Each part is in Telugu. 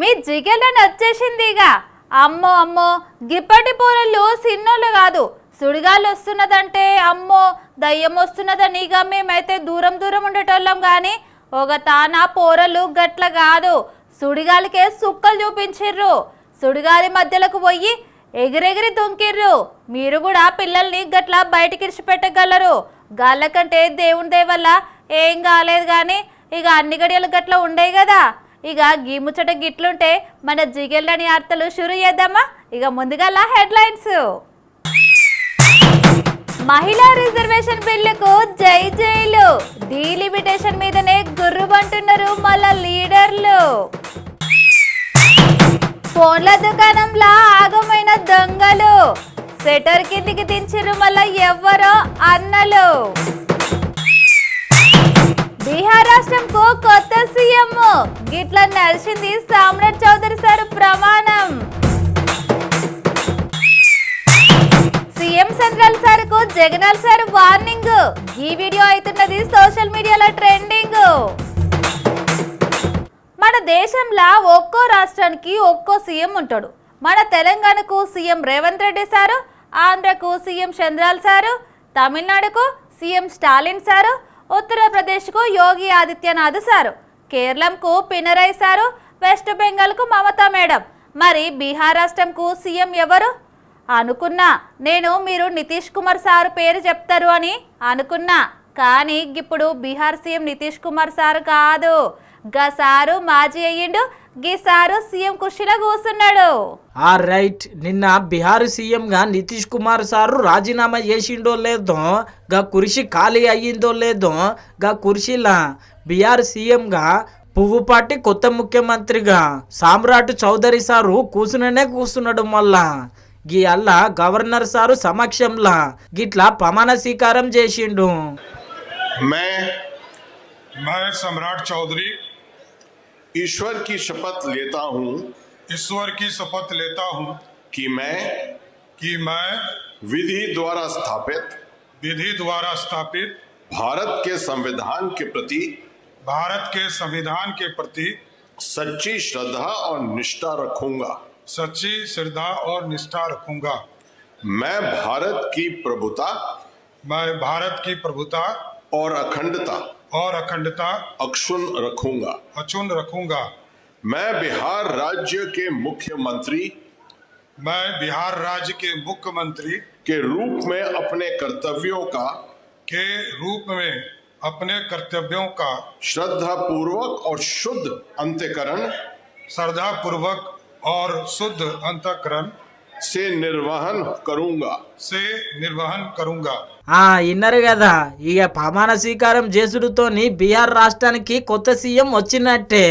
మీ జిగేలని వచ్చేసింది ఇక. అమ్మో అమ్మో గిప్పటి పోరళ్ళు సిన్నోళ్ళు కాదు. సుడిగాలు వస్తున్నదంటే అమ్మో దయ్యం వస్తున్నదని ఇక మేమైతే దూరం దూరం ఉండేటోళ్ళం. కానీ ఒక తాన పోరలు గట్ల కాదు, సుడిగాలికే సుక్కలు చూపించిర్రు. సుడిగాలి మధ్యలోకి పోయి ఎగిరెగిరి దుంకిర్రు. మీరు కూడా పిల్లల్ని గట్ల బయటికి ఇడిచిపెట్టగలరు. గాళ్ళ కంటే దేవుని దయ వల్ల ఏం కాలేదు. కానీ ఇక అన్ని గడియలు గట్ల ఉండేవి కదా. ఇక గీ ముచ్చట గిట్లుంటే మన జిగేళ్ళని వార్తలు షురు చేద్దామా? ఇక ముందుగా హెడ్లైన్స్. మహిళా రిజర్వేషన్ బిల్లుకు జై జైలు, డీలిమిటేషన్ మీదనే గుర్రుబంటున్నారు మళ్ళా లీడర్లు. ఫోన్ల దుకాణంలా ఆగమైన దొంగలు, సెటర్ కిందికి దించిరు మళ్ళా ఎవ్వరో అన్నలు. బీహార్ రాష్ట్రంకు కొత్త సీఎం గిట్ల నడిచింది సామ్రాట్ చౌదరి సార్ ప్రమాణం. సీఎం సెంట్రల్ సార్ కు జగనాల్ సార్ వార్నింగ్. ఈ వీడియో అవుతున్నది సోషల్ మీడియాలో ట్రెండింగ్. మన దేశంలో ఒక్కో రాష్ట్రానికి ఒక్కో సీఎం ఉంటాడు. మన తెలంగాణకు సీఎం రేవంత్ రెడ్డి సారు, ఆంధ్రకు సీఎం చంద్రాల్ సారు, తమిళనాడుకు సీఎం స్టాలిన్ సారు, ఉత్తరప్రదేశ్కు యోగి ఆదిత్యనాథ్ సారు, కేరళంకు పినరయ్ సారు, వెస్ట్ బెంగాల్కు మమతా మేడం. మరి బీహార్ రాష్ట్రంకు సీఎం ఎవరు అనుకున్నా నేను మీరు నితీష్ కుమార్ సారు పేరు చెప్తారు అని అనుకున్నా. కానీ ఇప్పుడు బీహార్ సీఎం నితీష్ కుమార్ సారు కాదు, గా సారు మాజీ అయ్యిండు. గీ సారు సీఎం కుర్చీలో కూర్చున్నాడు. ఆ రైట్, నిన్న బీహార్ సీఎం గా నితీష్ కుమార్ సారు రాజీనామా చేసిండో లేదో, గా కుర్చీ ఖాళీ అయ్యిందో లేదో, గా కుర్చీలా బీహార్ సీఎం గా పువ్వుపాటి కొత్త ముఖ్యమంత్రిగా సామ్రాట్ చౌదరి సారు కూర్చున్నాడు. మళ్ళా గీ అల్లా గవర్నర్ సారు సమక్షంలా గిట్లా ప్రమాణ స్వీకారం చేసిండు. मैं सम्राट चौधरी ईश्वर की शपथ लेता हूं कि मैं विधि द्वारा स्थापित भारत के संविधान के प्रति सच्ची श्रद्धा और निष्ठा रखूंगा। मैं भारत की प्रभुता और अखंडता अक्षुण रखूंगा। मैं बिहार राज्य के मुख्यमंत्री के रूप में अपने कर्तव्यों का श्रद्धा पूर्वक और शुद्ध अंतःकरण से निर्वहन करूंगा। ఇన్నరు కదా, ఇక ప్రమాణ స్వీకారం చేసుడుతోని బీహార్ రాష్ట్రానికి కొత్త సీఎం వచ్చినట్టే.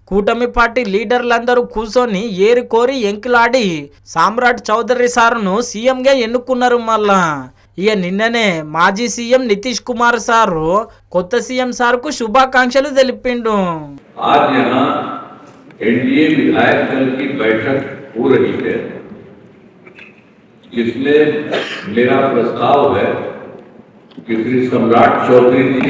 కూటమి పార్టీ లీడర్లందరూ కూర్చొని ఏరి కోరి ఎంకిలాడి సామ్రాట్ చౌదరి సారును సీఎం గా ఎన్నుకున్నారు. మళ్ళా ఇక నిన్ననే మాజీ సీఎం నితీష్ కుమార్ సారు కొత్త సీఎం సార్కు శుభాకాంక్షలు తెలిపిండు. इसमें मेरा प्रस्ताव है कि श्री सम्राट चौधरी जी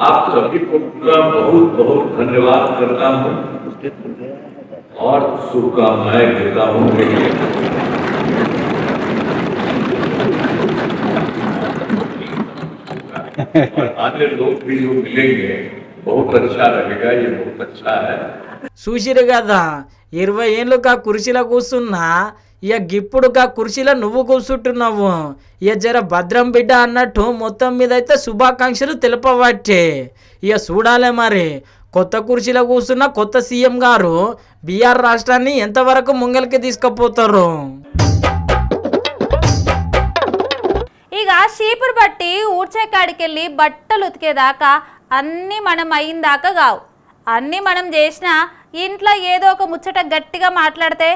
आप सभी को पूरा बहुत बहुत धन्यवाद करता हूं और शुभकामनाएं देता हूं। अन्य लोग भी जो मिलेंगे बहुत अच्छा रहेगा, ये बहुत अच्छा है। చూసిరు కదా, 20 ఏళ్ళుగా కుర్చీలో కూర్చున్నా ఇక గిప్పుడుగా కుర్చీలో నువ్వు కూర్చుంటున్నావు. ఇక జర భద్రం బిడ్డ అన్నట్టు మొత్తం మీద అయితే శుభాకాంక్షలు తెలపబట్టే. ఇక చూడాలే మరి కొత్త కుర్చీలో కూర్చున్న కొత్త సీఎం గారు బీహార్ రాష్ట్రాన్ని ఎంతవరకు ముంగలికి తీసుకుపోతారు. ఇక షీపురు బట్టి ఊడ్చే కాడికెళ్ళి బట్టలు ఉతికేదాకా అన్నీ మనం అయిందాకా కావు. అన్నీ మనం చేసినా ఇంట్లో ఏదో ఒక ముచ్చట గట్టిగా మాట్లాడితే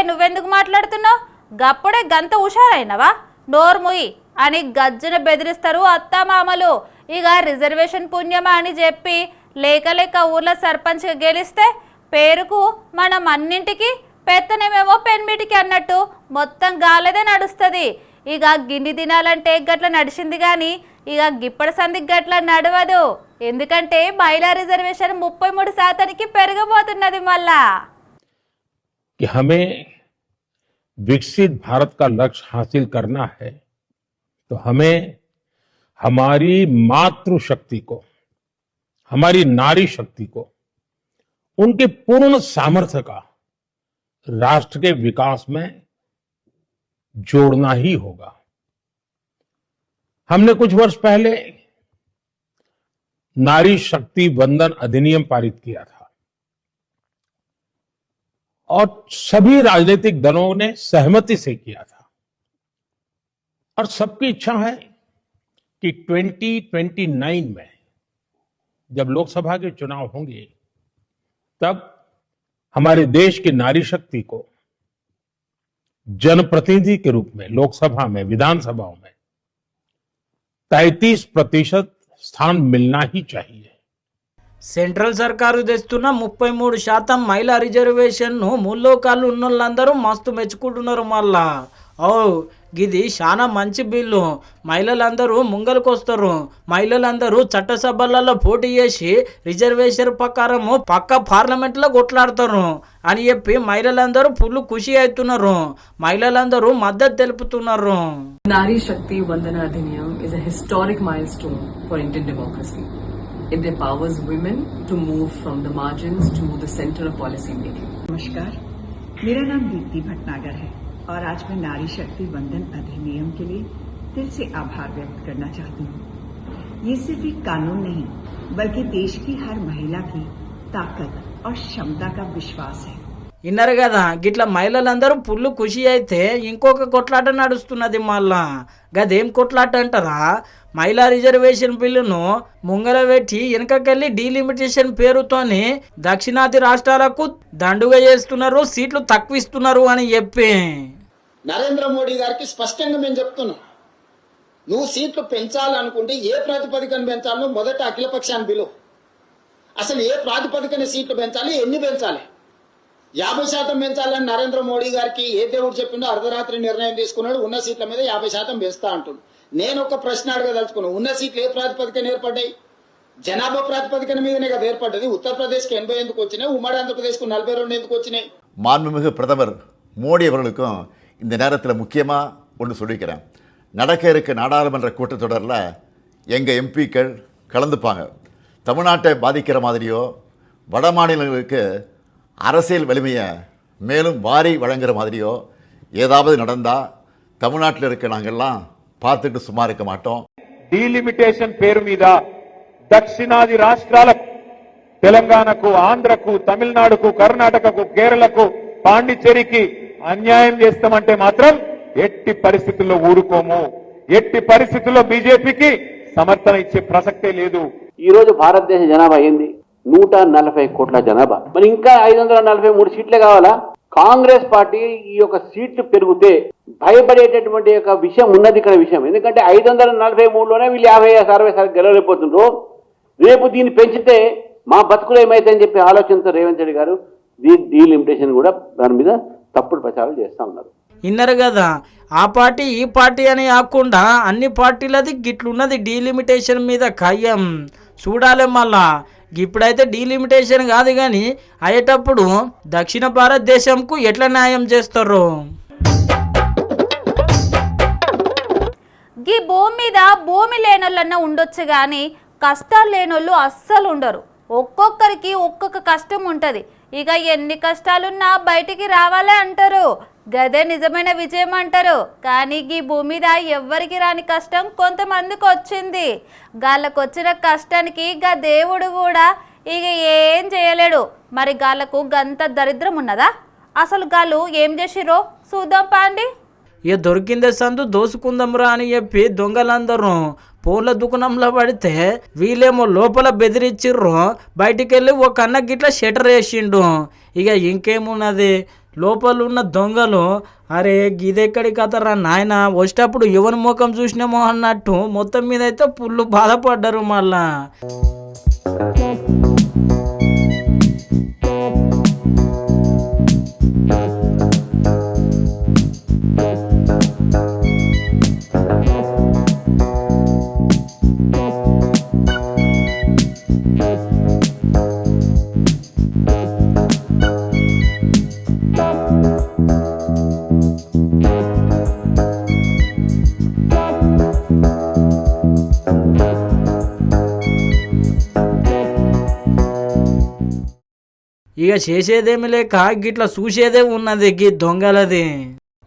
నువ్వెందుకు మాట్లాడుతున్నావు, గప్పుడే గంత హుషారైనవా, నోరు ముయి అని గజ్జున బెదిరిస్తారు అత్తామామలు. ఇక రిజర్వేషన్ పుణ్యమా అని చెప్పి లేక ఊర్లో సర్పంచ్గా గెలిస్తే పేరుకు మనం అన్నింటికి పెత్తనేమేమో పెన్మిటికి అన్నట్టు మొత్తం గాలదే నడుస్తుంది. ఇక గిన్ని దినాలంటే గట్ల నడిచింది కానీ ఇక గిప్పటి సందికి గట్ల నడవదు. ఎందుకంటే మహిళా రిజర్వేషన్ 33% పెరగబోతున్నది. మళ్ళా कि हमें विकसित भारत का लक्ष्य हासिल करना है तो हमें हमारी मातृशक्ति को, हमारी नारी शक्ति को, उनके पूर्ण सामर्थ्य का राष्ट्र के विकास में जोड़ना ही होगा। हमने कुछ वर्ष पहले नारी शक्ति वंदन अधिनियम पारित किया था और सभी राजनीतिक दलों ने सहमति से किया था और सबकी इच्छा है कि 2029 में जब लोकसभा के चुनाव होंगे तब हमारे देश की नारी शक्ति को जनप्रतिनिधि के रूप में लोकसभा में, विधानसभाओं में 33% स्थान मिलना ही चाहिए। సెంట్రల్ సర్కారు తెస్తున్న 33% మహిళా రిజర్వేషన్ను ముల్లోకాలు ఉన్నోళ్ళందరూ మస్తు మెచ్చుకుంటున్నారు. మళ్ళా గిది చాలా మంచి బిల్లు. మహిళలందరూ ముంగలకు వస్తారు. మహిళలందరూ చట్టసభలలో పోటీ చేసి రిజర్వేషన్ ప్రకారము పక్క పార్లమెంట్లో కొట్లాడతారు అని చెప్పి మహిళలందరూ ఫుల్ ఖుషి అవుతున్నారు. మహిళలందరూ మద్దతు తెలుపుతున్నారు. Nari Shakti Vandana Adhiniyam is a historic milestone for Indian democracy. It empowers women to move from the margins to the center of policy making. नमस्कार, मेरा नाम दीप्ति भटनागर है और आज मैं नारी शक्ति वंदन अधिनियम के लिए दिल से आभार व्यक्त करना चाहती हूँ। ये सिर्फ एक कानून नहीं बल्कि देश की हर महिला की ताकत और क्षमता का विश्वास है। విన్నారు కదా, గిట్లా మహిళలందరూ ఫుల్ ఖుషి అయితే ఇంకొక కొట్లాట నడుస్తున్నది. మళ్ళా గదేం కొట్లాట అంటారా? మహిళా రిజర్వేషన్ బిల్లును ముంగల పెట్టి వెనకకెళ్ళి డీలిమిటేషన్ పేరుతోని దక్షిణాది రాష్ట్రాలకు దండుగా చేస్తున్నారు, సీట్లు తక్కువ ఇస్తున్నారు అని చెప్పి నరేంద్ర మోడీ గారికి స్పష్టంగా మేము చెప్తున్నాం, నువ్వు సీట్లు పెంచాలనుకుంటే ఏ ప్రాతిపదికన పెంచాలో మొదట అఖిలపక్షాన్ని బిలు. అసలు ఏ ప్రాతిపదికన సీట్లు పెంచాలి, ఎన్ని పెంచాలి? 50% పెంచాలని నరేంద్ర మోడీ గారికి ఏ దేవుడు చెప్పిండో అర్ధరాత్రి నిర్ణయం తీసుకున్నాడు. ఉన్న సీట్ల మీద 50% పెంచుతా అంటున్నాడు. నేను ఒక ప్రశ్న అడగదలుచుకున్నాను, ఉన్న సీట్లు ఏ ప్రాతిపదికన ఏర్పడ్డాయి? జనాభా ప్రాతిపదికన మీదనే కదా ఏర్పడ్డది. ఉత్తరప్రదేశ్కి 80 ఎందుకు వచ్చినాయి, ఉమ్మడి ఆంధ్రప్రదేశ్కు 42 ఎందుకు వచ్చినాయి? மாண்புமிகு பிரதமர் மோடி அவர்களுக்கும் இந்த நேரத்தில் முக்கியமாக ஒன்று சொல்லிக்கிறேன். நடக்க இருக்க நாடாளுமன்ற கூட்டத்தொடரில் எங்கள் எம்பிக்கள் கலந்துப்பாங்க. தமிழ்நாட்டை பாதிக்கிற மாதிரியோ வட மாநிலங்களுக்கு அரசியல் வலிமையை மேலும் வாரி வழங்குற மாதிரியோ ஏதாவது நடந்தால் தமிழ்நாட்டில் இருக்க நாங்கள்லாம் பார்த்துட்டு சும்மா இருக்க மாட்டோம். డీలిమిటేషన్ పేరు మీద దక్షిణాది రాష్ట్రాలకు, తెలంగాణకు, ఆంధ్రకు, తమిళనాడుకు, కర్ణాటకకు, కేరళకు, పాండిచ్చేరికి అన్యాయం చేస్తామంటే మాత్రం ఎట్టి పరిస్థితుల్లో ఊరుకోము. ఎట్టి పరిస్థితుల్లో బీజేపీకి సమర్థన ఇచ్చే ప్రసక్తే లేదు. ఈ రోజు భారతదేశ జనాభా అయింది 140 కోట్ల జనాభా. మరి ఇంకా 543 సీట్లే కావాలా? కాంగ్రెస్ పార్టీ ఈ యొక్క సీట్లు పెరిగితే భయపడేటటువంటి యొక్క విషయం ఉన్నది ఇక్కడ విషయం. ఎందుకంటే 543లోనే వీళ్ళు 50-60 గెలవలేకపోతుండ్రు. రేపు దీన్ని పెంచితే మా బతుకులు ఏమైతాయని చెప్పి ఆలోచనతో రేవంత్ రెడ్డి గారు డీలిమిటేషన్ కూడా దాని మీద తప్పుడు ప్రచారం చేస్తా ఉన్నారు. విన్నారు కదా, ఆ పార్టీ ఈ పార్టీ అని కాకుండా అన్ని పార్టీలది గిట్లున్నది డీలిమిటేషన్ మీద ఖాయం. చూడాలి మళ్ళా. ఇప్పుడైతే డీలిమిటేషన్ కాదు కానీ అయ్యేటప్పుడు దక్షిణ భారతదేశంకు ఎట్లా న్యాయం చేస్తారు? ఈ భూమి మీద భూమి లేనోళ్ళన్నా ఉండొచ్చు కానీ కష్టాలు లేనోళ్ళు అస్సలు ఉండరు. ఒక్కొక్కరికి ఒక్కొక్క కష్టం ఉంటుంది. ఇక ఎన్ని కష్టాలున్నా బయటికి రావాలే అంటారు. గదే నిజమైన విజయం అంటారు. కానీ ఈ భూమి మీద ఎవ్వరికి రాని కష్టం కొంతమందికి వచ్చింది. గాళ్ళకు వచ్చిన కష్టానికి గా దేవుడు కూడా ఇక ఏం చేయలేడు. మరి గాళ్ళకు గంత దరిద్రం ఉన్నదా? అసలు గాళ్ళు ఏం చేసిరో చూద్దాం పాండి. ఇక దొరికిందే సందు దోసుకుందాంరా అని చెప్పి దొంగలందరూ ఫోన్ల దుకాణంలో పడితే వీళ్ళేమో లోపల బెదిరించిర్రు. బయటికి వెళ్ళి ఒక అన్న గిట్ల షటర్ వేసిండు. ఇక ఇంకేమున్నది, లోపల ఉన్న దొంగలు అరే గిదెక్కడి కథరా నాయన, వచ్చేటప్పుడు ఎవరి ముఖం చూసినామో అన్నట్టు మొత్తం మీద అయితే ఫుల్ బాధపడ్డారు. మళ్ళా ఇక చేసేదేమి లేక గిట్లా చూసేదే ఉన్నది గీ దొంగలది.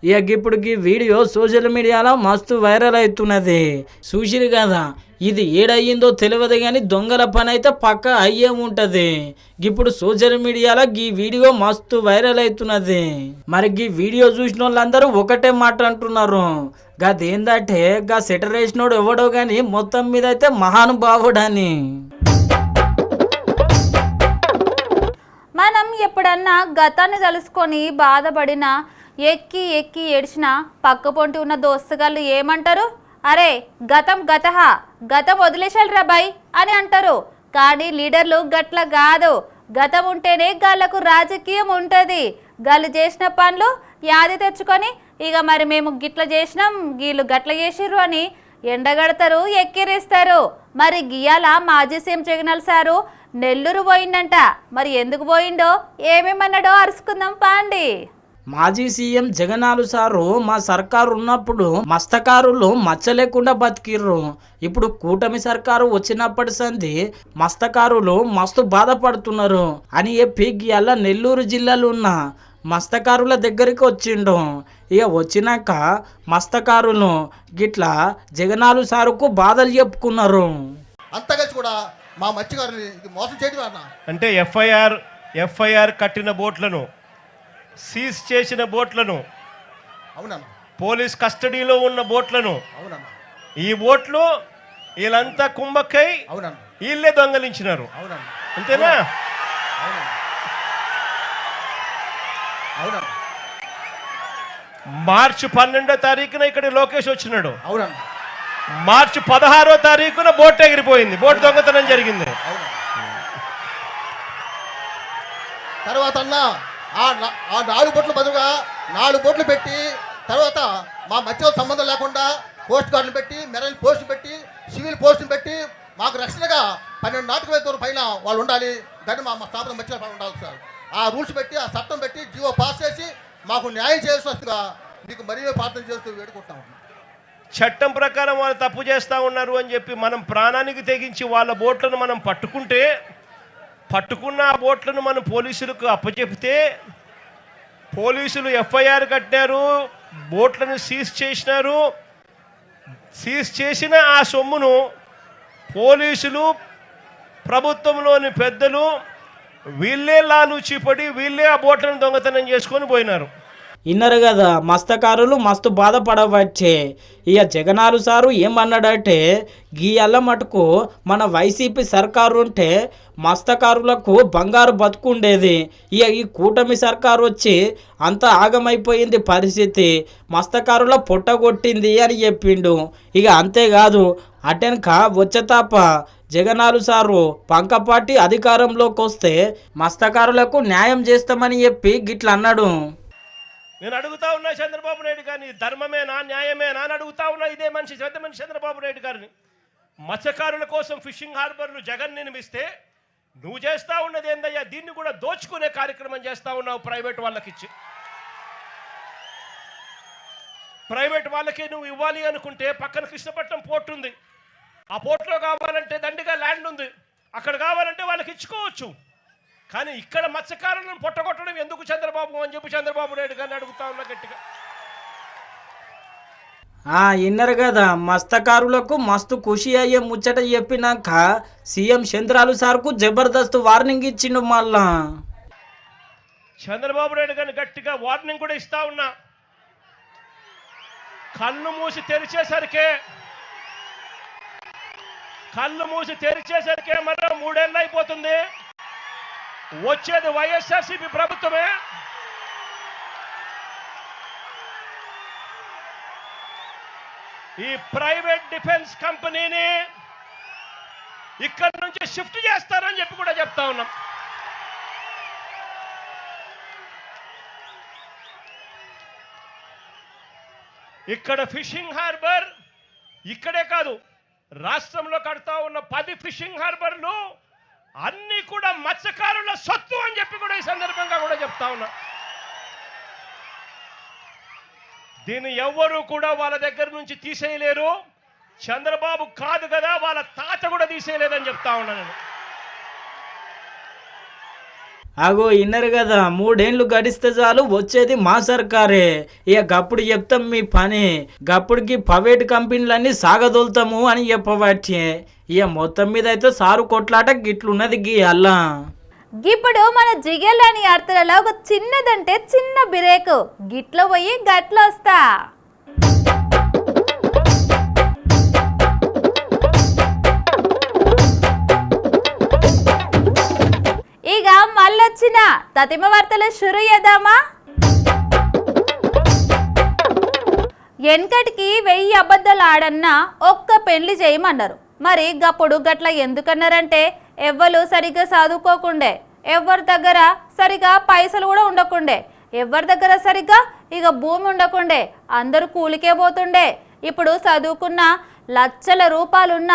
ఇక ఇప్పుడు ఈ వీడియో సోషల్ మీడియాలో మస్తు వైరల్ అవుతున్నది. చూసిరు కదా, ఇది ఏడయ్యిందో తెలియదు కానీ దొంగల పని అయితే పక్క అయ్యే ఉంటుంది. ఇప్పుడు సోషల్ మీడియాలో ఈ వీడియో మస్తు వైరల్ అవుతున్నది. మరి ఈ వీడియో చూసిన వాళ్ళందరూ ఒకటే మాట అంటున్నారు, గదేందంటే గా సెటర్ వేసినోడు ఎవడో కానీ మొత్తం మీద అయితే మహానుభావుడని. మనం ఎప్పుడన్నా గతాన్ని తలుసుకొని బాధపడినా ఎక్కి ఎక్కి ఏడ్చిన పక్క పొంటి ఉన్న దోస్తుగాళ్ళు ఏమంటారు? అరే గతం గతం వదిలేశారు బాయ్ అని అంటారు. కానీ లీడర్లు గట్ల కాదు. గతం ఉంటేనే గాళ్ళకు రాజకీయం ఉంటుంది. గాళ్ళు చేసిన పనులు యాది తెచ్చుకొని ఇక మరి మేము గిట్ల చేసినాం, వీళ్ళు గట్ల చేసిర్రు అని ఎండగడతారు, ఎక్కిరిస్తారు. మరి గియాల మాజీ సీఎం జగనాల్ సారు నెల్లూరు పోయిందంట. మరి ఎందుకు పోయిండో ఏమేమన్నాడో అరుచుకుందాం పాండి. మాజీ సీఎం జగనాలు సారు మా సర్కారు ఉన్నప్పుడు మస్తకారులు మచ్చలేకుండా బతికిర్రు. ఇప్పుడు కూటమి సర్కారు వచ్చినప్పటి సంది మస్తకారులు మస్తు బాధపడుతున్నారు అని చెప్పి ఇవాళ నెల్లూరు జిల్లాలో ఉన్న మస్తకారుల దగ్గరికి వచ్చిండు. ఇక వచ్చినాక మస్తకారులు గిట్లా జగనాలు సారుకు బాధలు చెప్పుకున్నారు. అంతా కలిసి కూడా మా మత్స్యకారుని మోసం చేయడం అంటే ఎఫ్ఐఆర్ కట్టిన బోట్లను, సీజ్ చేసిన బోట్లను, అవునన్నా పోలీస్ కస్టడీలో ఉన్న బోట్లను, అవునన్నా ఈ బోట్లు వీళ్ళంతా కుంభక్కై అవునన్నా వీళ్ళే దొంగలించినారు. అవునన్నా అంతేనా? అవునన్నా మార్చి 12వ తారీఖున ఇక్కడ లోకేష్ వచ్చినాడు. అవునన్నా మార్చి 16వ తారీఖున బోట్ ఎగిరిపోయింది, బోట్ దొంగతనం జరిగింది. తర్వాత అన్న ఆ 4 బోట్ల బదులుగా 4 బోట్లు పెట్టి తర్వాత మా మధ్యలో సంబంధం లేకుండా కోస్ట్ గార్డులు పెట్టి, మెరైన్ పోస్ట్ పెట్టి, సివిల్ పోస్టులు పెట్టి మాకు రక్షణగా 12 నాటికల దూరం పైన వాళ్ళు ఉండాలి. దాన్ని మా స్థాపన మధ్యలో ఉండాలి సార్. ఆ రూల్స్ పెట్టి, ఆ చట్టం పెట్టి, జీవో పాస్ చేసి మాకు న్యాయం చేయాల్సి వస్తుందిగా మీకు మరీ ప్రార్థన చేస్తూ వేడుకుంటాం. చట్టం ప్రకారం వాళ్ళు తప్పు చేస్తూ ఉన్నారు అని చెప్పి మనం ప్రాణానికి తెగించి వాళ్ళ బోట్లను మనం పట్టుకున్న ఆ బోట్లను మనం పోలీసులకు అప్పచెప్తే పోలీసులు ఎఫ్ఐఆర్ కట్టారు, బోట్లను సీజ్ చేసినారు. సీజ్ చేసిన ఆ సొమ్మును పోలీసులు, ప్రభుత్వంలోని పెద్దలు వీళ్ళే లాలూచిపడి వీళ్ళే ఆ బోట్లను దొంగతనం చేసుకొని పోయినారు. ఇన్నరు కదా, మస్తకారులు మస్తు బాధపడవచ్చే. ఇక జగనాలు సారు ఏమన్నాడంటే గీయల్ల మటుకు మన వైసీపీ సర్కారు ఉంటే మస్తకారులకు బంగారు బతుకుండేది. ఇక ఈ కూటమి సర్కారు వచ్చి అంతా ఆగమైపోయింది పరిస్థితి, మస్తకారుల పొట్టగొట్టింది అని చెప్పిండు. ఇక అంతేకాదు, అటెనక వచ్చేతాప జగనాలు సారు పంకపాటి అధికారంలోకి వస్తే మస్తకారులకు న్యాయం చేస్తామని చెప్పి గిట్ల అన్నాడు. నేను అడుగుతా ఉన్నా చంద్రబాబు నాయుడు గారిని, ధర్మమేనా న్యాయమేనా అని అడుగుతా ఉన్నా. ఇదే మనిషి, పెద్ద మనిషి చంద్రబాబు నాయుడు గారిని. మత్స్యకారుల కోసం ఫిషింగ్ హార్బర్లు జగన్ నిర్మిస్తే నువ్వు చేస్తా ఉన్నది ఏందయ్యా? దీన్ని కూడా దోచుకునే కార్యక్రమం చేస్తా ఉన్నావు ప్రైవేట్ వాళ్ళకి ఇచ్చి. ప్రైవేట్ వాళ్ళకి నువ్వు ఇవ్వాలి అనుకుంటే పక్కన కృష్ణపట్నం పోర్ట్ ఉంది, ఆ పోర్ట్లో కావాలంటే దండిగా ల్యాండ్ ఉంది, అక్కడ కావాలంటే వాళ్ళకి ఇచ్చుకోవచ్చు. కానీ ఇక్కడ మత్స్యకారులను పొట్టగొట్టడం ఎందుకు చంద్రబాబు అని చెప్పి చంద్రబాబు నాయుడు గారిని అడుగుతా ఉన్నా గట్టిగా. ఇన్నరు కదా, మస్తకారులకు మస్తు ఖుషి అయ్యే ముచ్చట చెప్పినాక సీఎం చంద్రాలు సార్కు జబర్దస్త్ వార్నింగ్ ఇచ్చిండు. మళ్ళా చంద్రబాబు నాయుడు గారిని గట్టిగా వార్నింగ్ కూడా ఇస్తా ఉన్నా. కళ్ళు మూసి తెరిచేసరికే మరో 3 ఏళ్ళు అయిపోతుంది. వచ్చేది వైఎస్ఆర్సీపీ ప్రభుత్వమే. ఈ ప్రైవేట్ డిఫెన్స్ కంపెనీని ఇక్కడి నుంచి షిఫ్ట్ చేస్తారని చెప్పి కూడా చెప్తా ఉన్నాం. ఇక్కడ ఫిషింగ్ హార్బర్ ఇక్కడే కాదు, రాష్ట్రంలో కడతా ఉన్న 10 ఫిషింగ్ హార్బర్లు అన్ని కూడా మత్స్యకారుల సొత్తు అని చెప్పి కూడా ఈ సందర్భంగా కూడా చెప్తా ఉన్నా. దీన్ని ఎవ్వరూ కూడా వాళ్ళ దగ్గర నుంచి తీసేయలేరు. చంద్రబాబు కాదు కదా, వాళ్ళ తాత కూడా తీసేయలేదని చెప్తా ఉన్నా నేను. అగో ఇన్నరు కదా 3 ఏళ్ళు గడిస్తే చాలు వచ్చేది మా సర్కారే. ఇక గప్పుడు చెప్తాం మీ పని, గప్పుడుకి ప్రైవేట్ కంపెనీలన్నీ సాగదోలుతాము అని చెప్పబట్టి ఇక మొత్తం మీద అయితే సారు కొట్లాట గిట్లున్నది గీ అల్లా. ఇప్పుడు మన జిగేలని అర్థాలలో ఒక చిన్నదంటే చిన్న బ్రేక్, గిట్ల పోయి గట్ల వస్తా. ఇక మళ్ళొచ్చిన తతిమ వార్తలు షురు చేద్దామా. వెనకటికి 1000 అబద్ధాలు ఆడన్నా ఒక్క పెళ్లి చేయమన్నారు. మరి గప్పుడు గట్ల ఎందుకన్నారంటే ఎవ్వరు సరిగ్గా చదువుకోకుండే, ఎవరి దగ్గర సరిగా పైసలు కూడా ఉండకుండే, ఎవరి దగ్గర సరిగ్గా ఇక భూమి ఉండకుండే, అందరూ కూలికే పోతుండే. ఇప్పుడు చదువుకున్న లక్షల రూపాయలున్న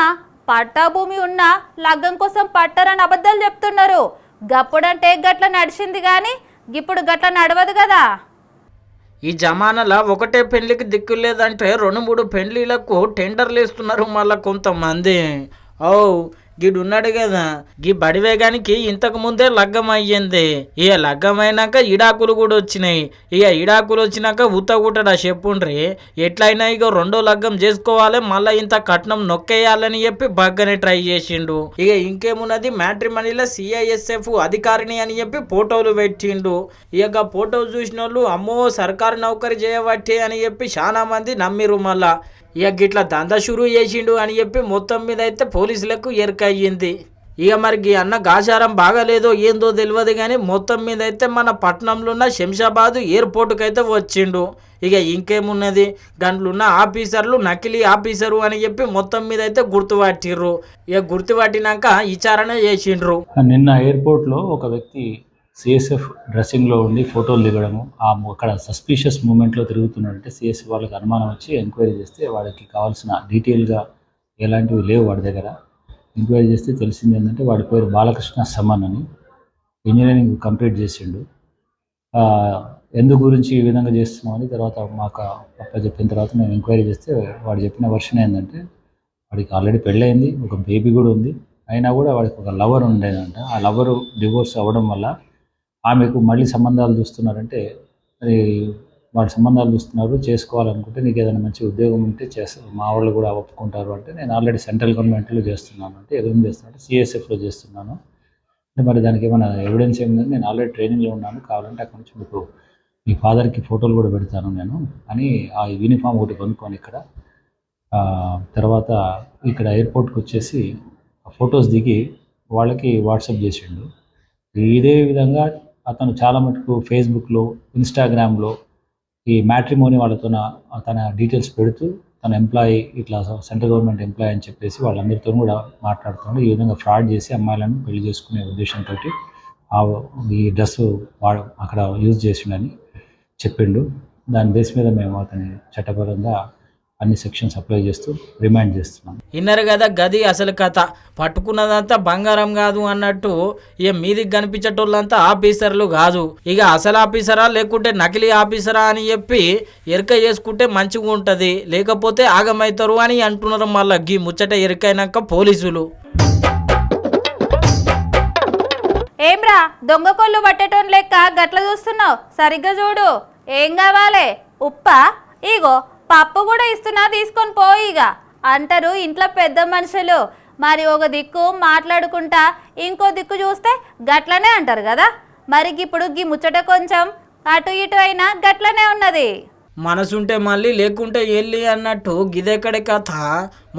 పట్టా భూమి ఉన్న లగ్గం కోసం పట్టారని అబద్ధాలు చెప్తున్నారు. గప్పుడంటే గట్ల నడిచింది కానీ ఇప్పుడు గట్ల నడవదు కదా. ఈ జమానాలో ఒకటే పెళ్లికి దిక్కు లేదంటే 2-3 పెళ్లిలకు టెండర్లు వేస్తున్నారు మళ్ళీ కొంతమంది. ఓ గీడున్నాడు కదా, గీ బడివేగానికి ఇంతకు ముందే లగ్గం అయ్యింది. ఇక లగ్గం అయినాక ఇడాకులు కూడా వచ్చినాయి. ఇక ఇడాకులు వచ్చినాక ఉత్తగుట్టడా చెప్పుండ్రి, ఎట్లయినా ఇక 2వ లగ్గం చేసుకోవాలి, మళ్ళీ ఇంత కట్నం నొక్కేయాలని చెప్పి బాగానే ట్రై చేసిండు. ఇక ఇంకేమున్నది, మ్యాట్రిమనీలో CISF అధికారిని అని చెప్పి ఫోటోలు పెట్టిండు. ఇక ఫోటో చూసిన వాళ్ళు అమ్మో సర్కారు నౌకరీ చేయబట్టి అని చెప్పి చాలా మంది నమ్మిరు. మళ్ళా ఇక గిట్లా దందా షురూ చేసిండు అని చెప్పి మొత్తం మీద అయితే పోలీసులకు ఎరకయ్యింది. ఇక మరి అన్న గాచారం బాగాలేదో ఏందో తెలియదు కానీ మొత్తం మీద అయితే మన పట్టణంలో ఉన్న శంషాబాద్ ఎయిర్పోర్ట్కి అయితే వచ్చిండు. ఇక ఇంకేమున్నది, దాంట్లోన్న ఆఫీసర్లు నకిలీ ఆఫీసరు అని చెప్పి మొత్తం మీద అయితే గుర్తుపట్టిర్రు. ఇక గుర్తుపట్టినాక విచారణ చేసిండ్రు. నిన్న ఎయిర్పోర్ట్లో ఒక వ్యక్తి CSF డ్రెస్సింగ్లో ఉండి ఫోటోలు దిగడము, అక్కడ సస్పీషియస్ మూమెంట్లో తిరుగుతున్నాడంటే CSF వాళ్ళకి అనుమానం వచ్చి ఎంక్వైరీ చేస్తే వాడికి కావాల్సిన డీటెయిల్గా ఎలాంటివి లేవు వాడి దగ్గర. ఎంక్వైరీ చేస్తే తెలిసింది ఏంటంటే వాడి పేరు బాలకృష్ణ సమన్ అని, ఇంజనీరింగ్ కంప్లీట్ చేసిండు. ఎందు గురించి ఈ విధంగా చేస్తున్నామని తర్వాత మాకు పప్ప చెప్పిన తర్వాత మేము ఎంక్వైరీ చేస్తే వాడు చెప్పిన వర్షన్ ఏంటంటే వాడికి ఆల్రెడీ పెళ్ళయింది, ఒక బేబీ కూడా ఉంది. అయినా కూడా వాడికి ఒక లవర్ ఉండేదంట. ఆ లవరు డివోర్స్ అవ్వడం వల్ల ఆమెకు మళ్ళీ సంబంధాలు చూస్తున్నారంటే, మరి వాడి సంబంధాలు చూస్తున్నారు, చేసుకోవాలనుకుంటే నీకు ఏదైనా మంచి ఉద్యోగం ఉంటే చేస్తారు, మా వాళ్ళు కూడా ఒప్పుకుంటారు అంటే, నేను ఆల్రెడీ సెంట్రల్ గవర్నమెంట్లో చేస్తున్నాను అంటే, ఏం చేస్తున్నాను అంటే CSFలో చేస్తున్నాను అంటే, మరి దానికి ఏమైనా ఎవిడెన్స్ ఏముందని, నేను ఆల్రెడీ ట్రైనింగ్లో ఉన్నాను, కావాలంటే అక్కడి నుంచి మీకు మీ ఫాదర్కి ఫోటోలు కూడా పెడతాను నేను అని ఆ యూనిఫామ్ ఒకటి కొనుక్కొని ఇక్కడ తర్వాత ఇక్కడ ఎయిర్పోర్ట్కి వచ్చేసి ఫొటోస్ దిగి వాళ్ళకి వాట్సాప్ చేసిండు. ఇదే విధంగా అతను చాలా మటుకు ఫేస్బుక్లో, ఇన్స్టాగ్రామ్లో ఈ మ్యాట్రిమోనీ వాళ్ళతో తన డీటెయిల్స్ పెడుతూ తన ఎంప్లాయీ ఇట్లా సెంట్రల్ గవర్నమెంట్ ఎంప్లాయీ అని చెప్పేసి వాళ్ళందరితో కూడా మాట్లాడుతున్నాడు. ఈ విధంగా ఫ్రాడ్ చేసి అమ్మాయిలను పెళ్లి చేసుకునే ఉద్దేశంతో ఈ డ్రెస్ వాడు అక్కడ యూజ్ చేసిండని చెప్పిండు. దాని బేస్ మీద మేము అతని చట్టపరంగా అన్ని సెక్షన్స్ అప్లై చేస్తూ రిమాండ్ చేస్తున్నాం. ఇన్నరు కదా గది అసలు కథ, పట్టుకున్నదంతా బంగారం కాదు అన్నట్టు ఇక మీదికి కనిపించేటోళ్ళంతా ఆఫీసర్లు కాదు. ఇక అసలు ఆఫీసరా లేకుంటే నకిలీ ఆఫీసరా అని చెప్పి ఎరక చేసుకుంటే మంచిగా ఉంటుంది, లేకపోతే ఆగమవుతారు అని అంటున్నారు. మళ్ళీ గీ ముచ్చట ఎరకైనాక పోలీసులు. ఏమ్రా దొంగ కొల్లు పట్టేటోన్ లెక్క గట్ల చూస్తున్నావు, సరిగ్గా చూడు. ఏం కావాలి? ఉప్ప? ఇగో పప్పు కూడా ఇస్తున్నా, తీసుకొని పోయిగా అంటారు ఇంట్లో పెద్ద మనుషులు. మరి ఒక దిక్కు మాట్లాడుకుంటా ఇంకో దిక్కు చూస్తే గట్లనే అంటారు కదా. మరి ఇప్పుడు గీ ముచ్చట కొంచెం అటు ఇటు అయినా గట్లనే ఉన్నది. మనసుంటే మళ్ళీ లేకుంటే వెళ్ళి అన్నట్టు గిదెక్కడే కథ.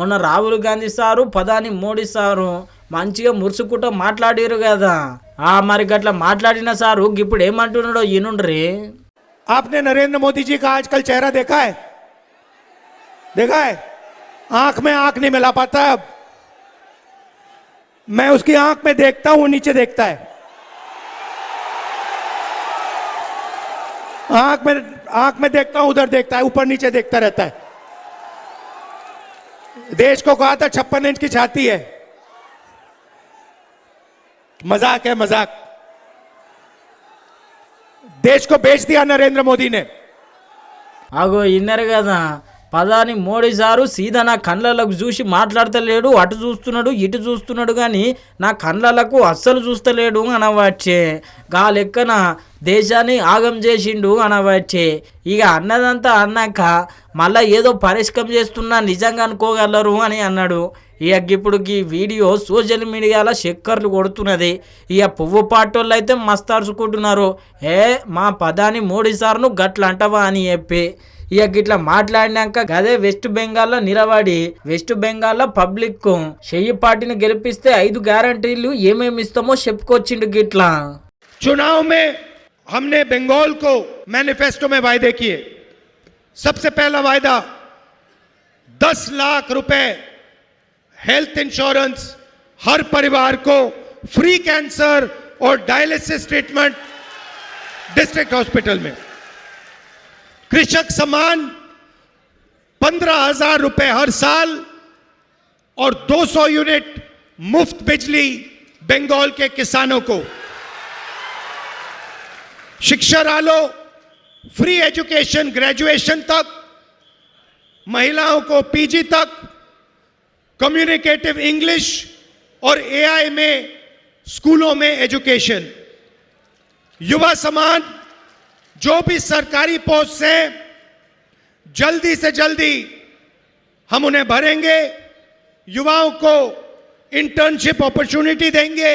మొన్న రాహుల్ గాంధీ సారు ప్రధాని మోడీ సారు మంచిగా మురుసుకుంటూ మాట్లాడారు కదా. మరి గట్లా మాట్లాడిన సారు ఇప్పుడు ఏమంటున్నాడో ఈనుండ్రి. आपने नरेंद्र मोदी जी का आजकल चेहरा देखा है? देखा है? आंख में आंख नहीं मिला पाता। अब मैं उसकी आंख में देखता हूं, नीचे देखता है। आंख में देखता हूं, उधर देखता है, ऊपर नीचे देखता रहता है। देश को कहा था 56 इंच की छाती है। मजाक है, मजाक। देश को बेच दिया नरेंद्र मोदी ने। అగో ఇన్నరు కదా, ప్రధాని మోడీ సారు సీదా నా కళ్ళలకు చూసి మాట్లాడతలేడు, అటు చూస్తున్నాడు ఇటు చూస్తున్నాడు కానీ నా కళ్ళలకు అస్సలు చూస్తలేడు అనవచ్చే. గా లెక్కన దేశాన్ని ఆగం చేసిండు అనవచ్చే. ఇక అన్నదంతా అన్నాక మళ్ళీ ఏదో పరిష్కరం చేస్తున్నా నిజంగా అనుకోగలరు అని అన్నాడు. ఇక ఇప్పుడు ఈ వీడియో సోషల్ మీడియాలో చక్కర్లు కొడుతున్నది. ఇక పువ్వు పాటోళ్ళు అయితే మస్తు అరుచుకుంటున్నారు, మా ప్రధాని మోడీ సార్ను గట్ల అంటవా అని చెప్పి. ఇక గిట్లా మాట్లాడినాక గదే వెస్ట్ బెంగాల్లో నిలబడి వెస్ట్ బెంగాల్లో పబ్లిక్ చెయ్యి పార్టీని గెలిపిస్తే 5 గ్యారంటీలు ఏమేమి ఇస్తామో చెప్పుకొచ్చిండు గిట్లా. चुनाव में हमने बंगाल को मैनिफेस्टो में वायदे किए. सबसे पहला वायदा 10 लाख रुपए हेल्थ इंश्योरेंस हर परिवार को, फ्री कैंसर और डायलिसिस ट्रीटमेंट डिस्ट्रिक्ट हॉस्पिटल में, कृषक सम्मान 15,000 रुपए हर साल और 200 यूनिट मुफ्त बिजली बंगाल के किसानों को, शिक्षा रालो फ्री एजुकेशन ग्रेजुएशन तक, महिलाओं को पीजी तक, कम्युनिकेटिव इंग्लिश और एआई में स्कूलों में एजुकेशन, युवा सम्मान जो भी सरकारी पोस्ट हैं जल्दी से जल्दी हम उन्हें भरेंगे, युवाओं को इंटर्नशिप अपॉर्चुनिटी देंगे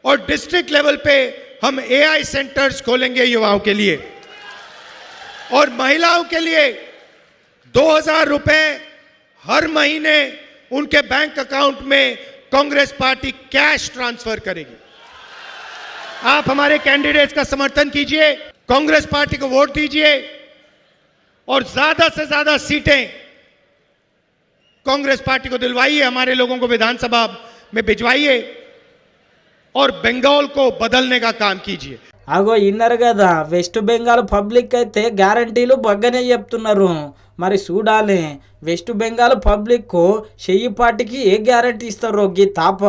और डिस्ट्रिक्ट लेवल पे हम एआई सेंटर्स खोलेंगे युवाओं के लिए, और महिलाओं के लिए 2,000 रुपए हर महीने उनके बैंक अकाउंट में कांग्रेस पार्टी कैश ट्रांसफर करेगी. आप हमारे कैंडिडेट्स का समर्थन कीजिए, कांग्रेस पार्टी को वोट दीजिए और ज्यादा से ज्यादा सीटें कांग्रेस पार्टी को दिलवाइए, हमारे लोगों को विधानसभा में भिजवाइए और बंगाल को बदलने का काम कीजिए. అగో ఇన్నరు కదా, వెస్ట్ బెంగాల్ పబ్లిక్ అయితే గ్యారంటీలు బగ్గనే చెప్తున్నారు. మరి చూడాలి వెస్ట్ బెంగాల్ పబ్లిక్ చెయ్యి పార్టీకి ఏ గ్యారంటీ ఇస్తారో గీ తాప.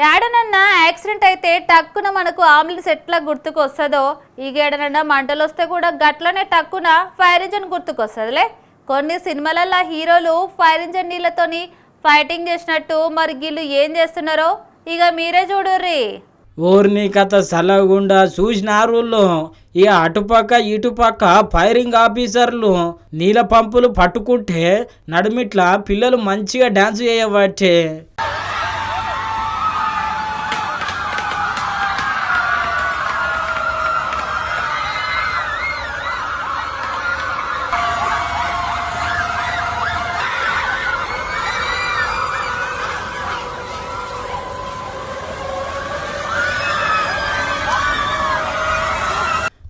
ఏడనన్నా యాక్సిడెంట్ అయితే టక్కున మనకు ఆంబులెన్స్ ఎట్లా గుర్తుకు వస్తుందో, ఈ ఏడనన్నా మంటలు వస్తే కూడా గట్లనే టక్కున ఫైర్ ఇంజన్ గుర్తుకు వస్తుందిలే. కొన్ని సినిమాలల్లో హీరోలు ఫైర్ ఇంజన్ నీళ్ళతోని ఫైటింగ్ చేసినట్టు మరి వీళ్ళు ఏం చేస్తున్నారో ఇక మీరే చూడుర్రి. ఊరిని కథ సలగుండా చూసినారుల్లో ఈ అటుపక్క ఇటుపక్క ఫైరింగ్ ఆఫీసర్లు నీళ్ళ పంపులు పట్టుకుంటే నడుమిట్లా పిల్లలు మంచిగా డాన్స్ చేయబట్టే.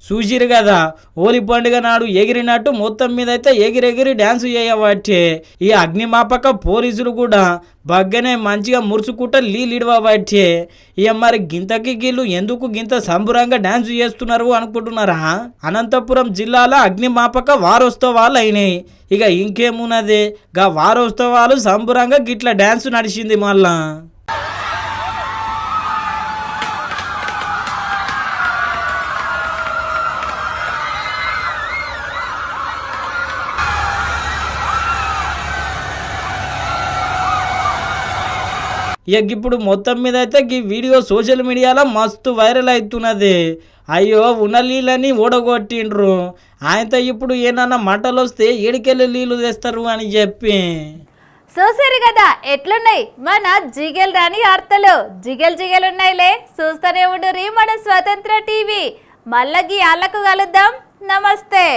చూసిరు కదా, హోలీ పండుగ నాడు ఎగిరినట్టు మొత్తం మీద అయితే ఎగిరెగిరి డ్యాన్స్ చేయబట్టే. ఈ అగ్నిమాపక పోలీసులు కూడా బగ్గనే మంచిగా మురుచుకుంటా లీలిడవబట్టే. ఇక మరి గింతకి గీళ్ళు ఎందుకు గింత సంబురంగా డ్యాన్స్ చేస్తున్నారు అనుకుంటున్నారా? అనంతపురం జిల్లాలో అగ్నిమాపక వారోత్సవాలు అయినాయి. ఇక ఇంకేమున్నది, గా వారోత్సవాలు సంబురంగా గిట్ల డ్యాన్స్ నడిచింది మళ్ళా. ఇక ఇప్పుడు మొత్తం మీద అయితే ఈ వీడియో సోషల్ మీడియాలో మస్తు వైరల్ అవుతున్నది. అయ్యో ఉన్న నీళ్ళని ఓడగొట్టిండ్రు, ఆయనతో ఇప్పుడు ఏమన్నా మంటలు వస్తే ఏడికెళ్ళి నీళ్ళు తెస్తారు అని చెప్పి. చూసారు కదా ఎట్లున్నాయి మన జిగెల్ రాని వార్తలు. జిగెల్ ఉన్నాయిలే, చూస్తూనే ఉండుర్రి మన స్వతంత్ర టీవీ. మళ్ళీ అల్లకు కలుద్దాం. నమస్తే.